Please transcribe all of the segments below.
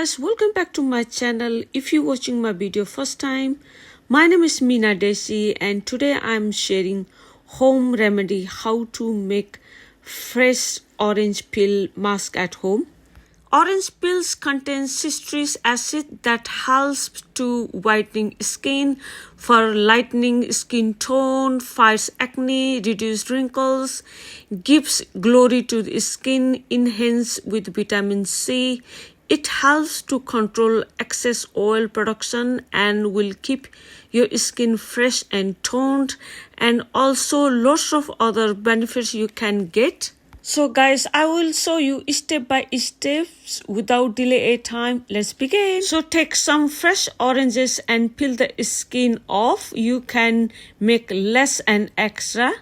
guys, welcome back to my channel. If you're watching my video first time, my name is Meena Dhesi and today I'm sharing home remedy how to make fresh orange peel mask at home. Orange peels contain citric acid that helps to whitening skin, for lightening skin tone, fights acne, reduce wrinkles, gives glory to the skin, enhance with vitamin C. It helps to control excess oil production and will keep your skin fresh and toned, and also lots of other benefits you can get. So guys, I will show you step by step without delay a time. Let's begin. So take some fresh oranges and peel the skin off. You can make less and extra.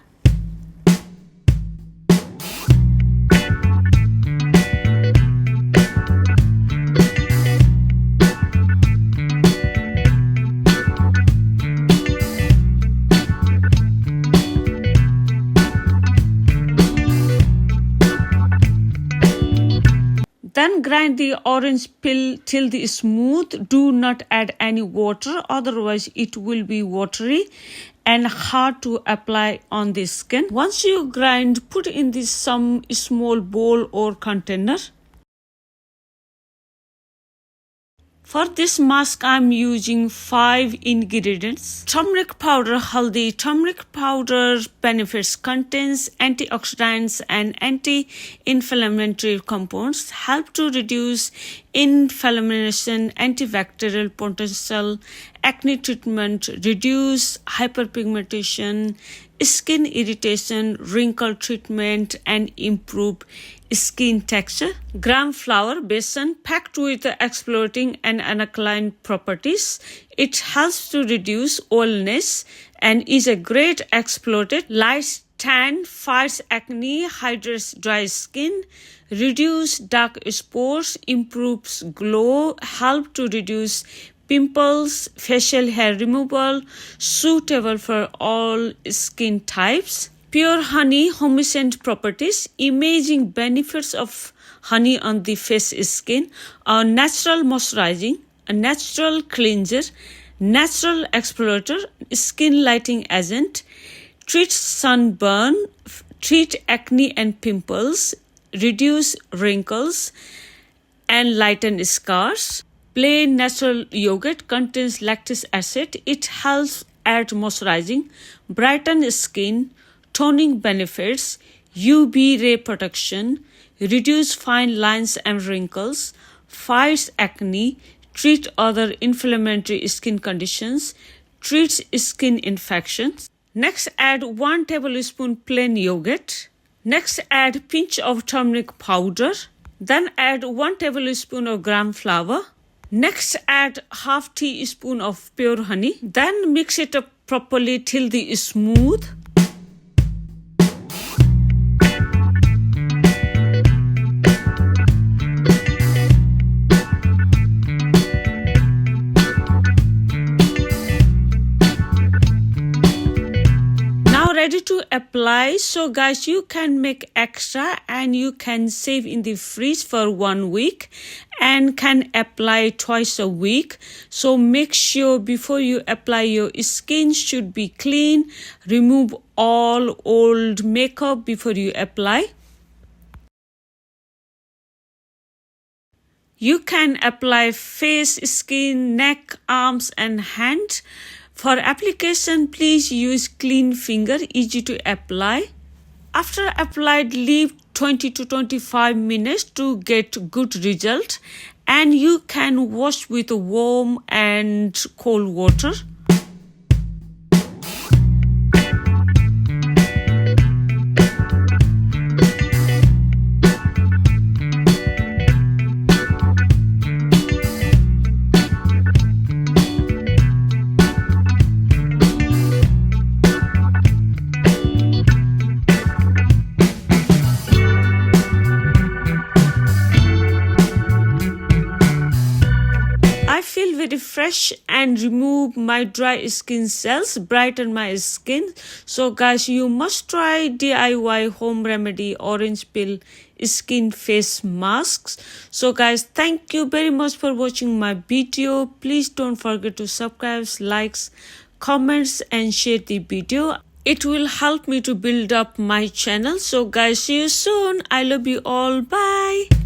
Then grind the orange peel till the smooth. Do not add any water, otherwise it will be watery and hard to apply on the skin. Once you grind, put in this some small bowl or container. For this mask, I'm using 5 ingredients. Turmeric powder, haldi. Turmeric powder benefits contains antioxidants and anti-inflammatory compounds, help to reduce inflammation, antibacterial potential, acne treatment, reduce hyperpigmentation, skin irritation, wrinkle treatment, and improve skin texture. Gram flour, besan, packed with exfoliating and alkaline properties. It helps to reduce oiliness and is a great exfoliant. Light tan, fights acne, hydrates dry skin, reduce dark spots, improves glow, help to reduce pimples, facial hair removal, suitable for all skin types. Pure honey, homescent properties, imaging benefits of honey on the face skin, a natural moisturizing, a natural cleanser, natural exfoliator, skin lighting agent, treats sunburn, treat acne and pimples, reduce wrinkles, and lighten scars. Plain natural yogurt contains lactic acid. It helps add moisturizing, brighten skin, toning benefits, UV ray protection, reduce fine lines and wrinkles, fights acne, treat other inflammatory skin conditions, treats skin infections. Next, add 1 tablespoon plain yogurt. Next, add pinch of turmeric powder. Then add 1 tablespoon of gram flour. Next, add half teaspoon of pure honey. Then mix it up properly till the smooth. Ready to apply. So guys, you can make extra and you can save in the fridge for 1 week and can apply twice a week. So make sure before you apply, your skin should be clean. Remove all old makeup before you apply. You can apply face, skin, neck, arms and hand. For application, please use clean finger, easy to apply. After applied, leave 20 to 25 minutes to get good result, and you can wash with warm and cold water. I feel very refresh and remove my dry skin cells, brighten my skin. So guys, you must try DIY home remedy orange peel skin face masks. So guys, thank you very much for watching my video. Please don't forget to subscribe, likes, comments and share the video. It will help me to build up my channel. So guys, see you soon. I love you all. Bye.